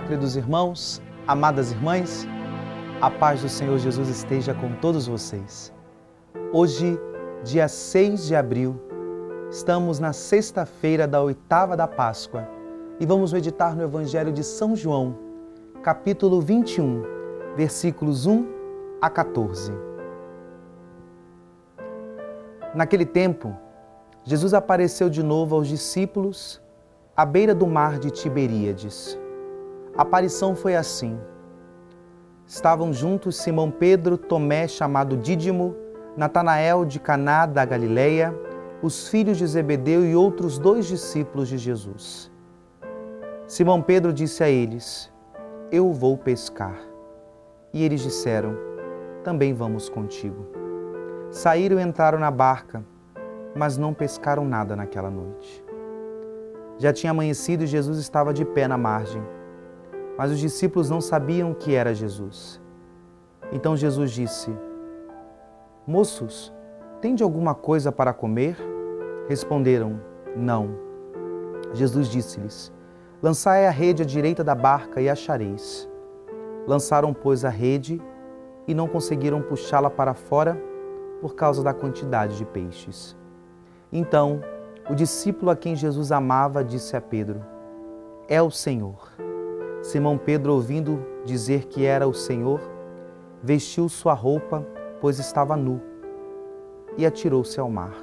queridos irmãos, amadas irmãs, a paz do Senhor Jesus esteja com todos vocês. Hoje, dia 6 de abril, estamos na sexta-feira da oitava da Páscoa e vamos meditar no Evangelho de São João, capítulo 21, versículos 1 a 14. Naquele tempo, Jesus apareceu de novo aos discípulos à beira do mar de Tiberíades. A aparição foi assim. Estavam juntos Simão Pedro, Tomé, chamado Dídimo, Natanael de Caná da Galileia, os filhos de Zebedeu e outros 2 discípulos de Jesus. Simão Pedro disse a eles: Eu vou pescar. E eles disseram: Também vamos contigo. Saíram e entraram na barca, mas não pescaram nada naquela noite. Já tinha amanhecido e Jesus estava de pé na margem. Mas os discípulos não sabiam que era Jesus. Então Jesus disse: Moços, tende alguma coisa para comer? Responderam: Não. Jesus disse-lhes: Lançai a rede à direita da barca e achareis. Lançaram, pois, a rede e não conseguiram puxá-la para fora por causa da quantidade de peixes. Então, o discípulo a quem Jesus amava disse a Pedro: É o Senhor. Simão Pedro, ouvindo dizer que era o Senhor, vestiu sua roupa, pois estava nu, e atirou-se ao mar.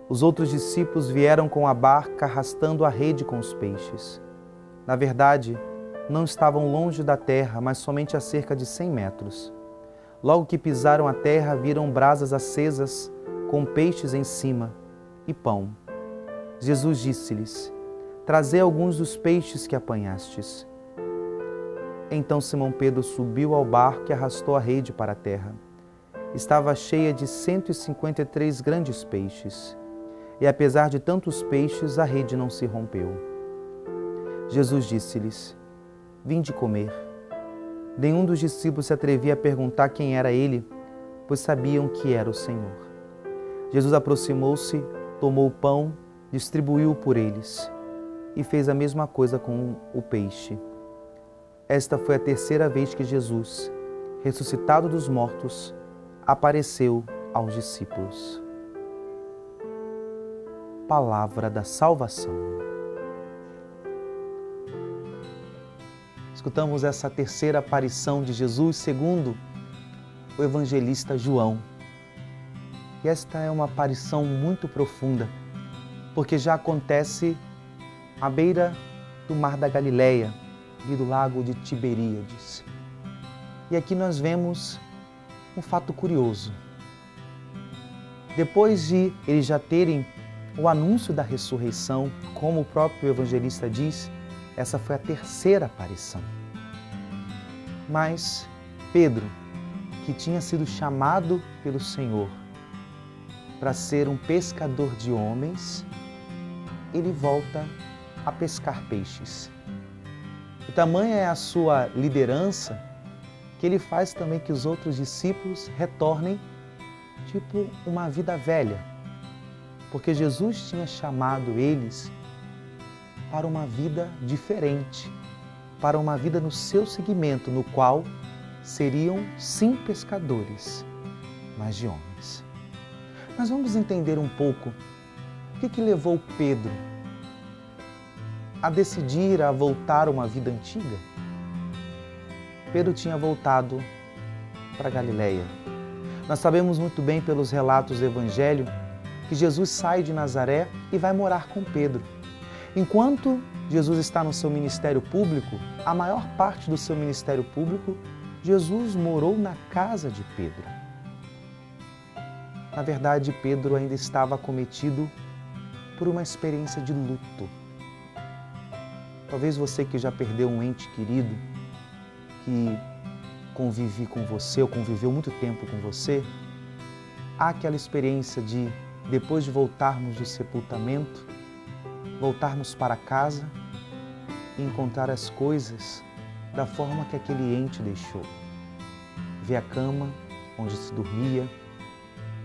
Os outros discípulos vieram com a barca, arrastando a rede com os peixes. Na verdade, não estavam longe da terra, mas somente a cerca de 100 metros. Logo que pisaram a terra, viram brasas acesas, com peixes em cima, e pão. Jesus disse-lhes: Trazei alguns dos peixes que apanhastes. Então Simão Pedro subiu ao barco e arrastou a rede para a terra. Estava cheia de 153 grandes peixes. E apesar de tantos peixes, a rede não se rompeu. Jesus disse-lhes: Vinde comer. Nenhum dos discípulos se atrevia a perguntar quem era ele, pois sabiam que era o Senhor. Jesus aproximou-se, tomou o pão, distribuiu-o por eles e fez a mesma coisa com o peixe. Esta foi a terceira vez que Jesus, ressuscitado dos mortos, apareceu aos discípulos. Palavra da salvação. Escutamos essa terceira aparição de Jesus segundo o evangelista João. E esta é uma aparição muito profunda, porque já acontece à beira do mar da Galileia e do lago de Tiberíades. E aqui nós vemos um fato curioso. Depois de eles já terem o anúncio da ressurreição, como o próprio evangelista diz, essa foi a terceira aparição. Mas Pedro, que tinha sido chamado pelo Senhor para ser um pescador de homens, ele volta a pescar peixes. E tamanha é a sua liderança que ele faz também que os outros discípulos retornem tipo uma vida velha, porque Jesus tinha chamado eles para uma vida diferente, para uma vida no seu seguimento, no qual seriam sim pescadores, mas de homens. Mas vamos entender um pouco o que levou Pedro a decidir a voltar a uma vida antiga. Pedro tinha voltado para Galileia. Nós sabemos muito bem pelos relatos do Evangelho que Jesus sai de Nazaré e vai morar com Pedro. Enquanto Jesus está no seu ministério público, a maior parte do seu ministério público, Jesus morou na casa de Pedro. Na verdade, Pedro ainda estava acometido por uma experiência de luto. Talvez você que já perdeu um ente querido, que convive com você ou conviveu muito tempo com você, há aquela experiência de, depois de voltarmos do sepultamento, voltarmos para casa e encontrar as coisas da forma que aquele ente deixou. Ver a cama onde se dormia,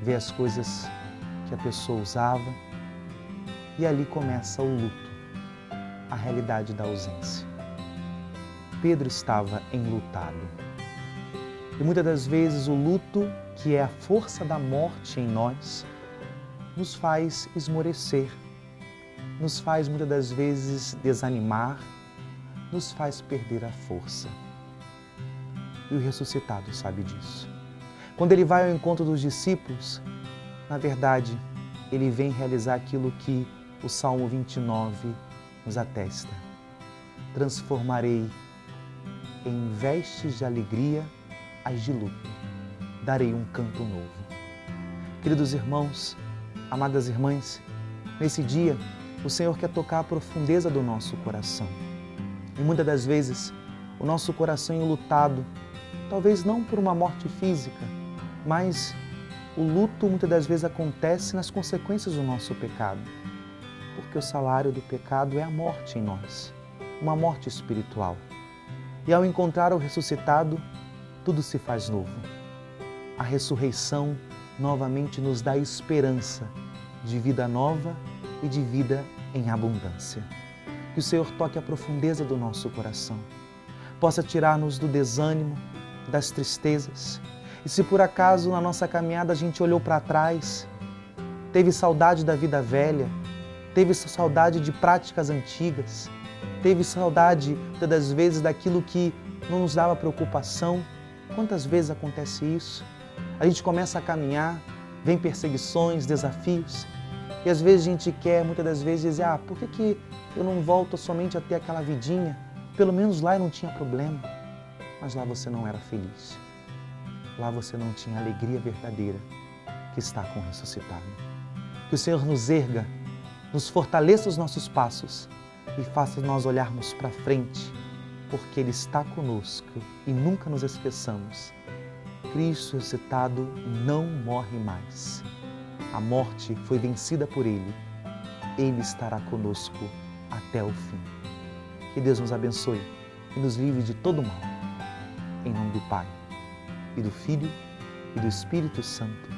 ver as coisas que a pessoa usava, e ali começa o luto, a realidade da ausência. Pedro estava enlutado. E muitas das vezes o luto, que é a força da morte em nós, nos faz esmorecer, nos faz muitas das vezes desanimar, nos faz perder a força. E o ressuscitado sabe disso. Quando ele vai ao encontro dos discípulos, na verdade, ele vem realizar aquilo que o Salmo 29 nos atesta. Transformarei em vestes de alegria as de luto, darei um canto novo. Queridos irmãos, amadas irmãs, nesse dia, o Senhor quer tocar a profundeza do nosso coração. E muitas das vezes, o nosso coração enlutado, talvez não por uma morte física, mas o luto muitas das vezes acontece nas consequências do nosso pecado. Porque o salário do pecado é a morte em nós, uma morte espiritual. E ao encontrar o ressuscitado, tudo se faz novo. A ressurreição novamente nos dá esperança de vida nova e de vida em abundância. Que o Senhor toque a profundeza do nosso coração, possa tirar-nos do desânimo, das tristezas. E se por acaso na nossa caminhada a gente olhou para trás, teve saudade da vida velha, teve saudade de práticas antigas, teve saudade das vezes daquilo que não nos dava preocupação. Quantas vezes acontece isso? A gente começa a caminhar, vem perseguições, desafios, e às vezes a gente quer, muitas das vezes, dizer, por que eu não volto somente a ter aquela vidinha? Pelo menos lá eu não tinha problema. Mas lá você não era feliz. Lá você não tinha a alegria verdadeira que está com o ressuscitado. Que o Senhor nos erga, nos fortaleça os nossos passos e faça nós olharmos para frente, porque Ele está conosco e nunca nos esqueçamos. Cristo ressuscitado não morre mais. A morte foi vencida por Ele. Ele estará conosco até o fim. Que Deus nos abençoe e nos livre de todo mal. Em nome do Pai, e do Filho, e do Espírito Santo.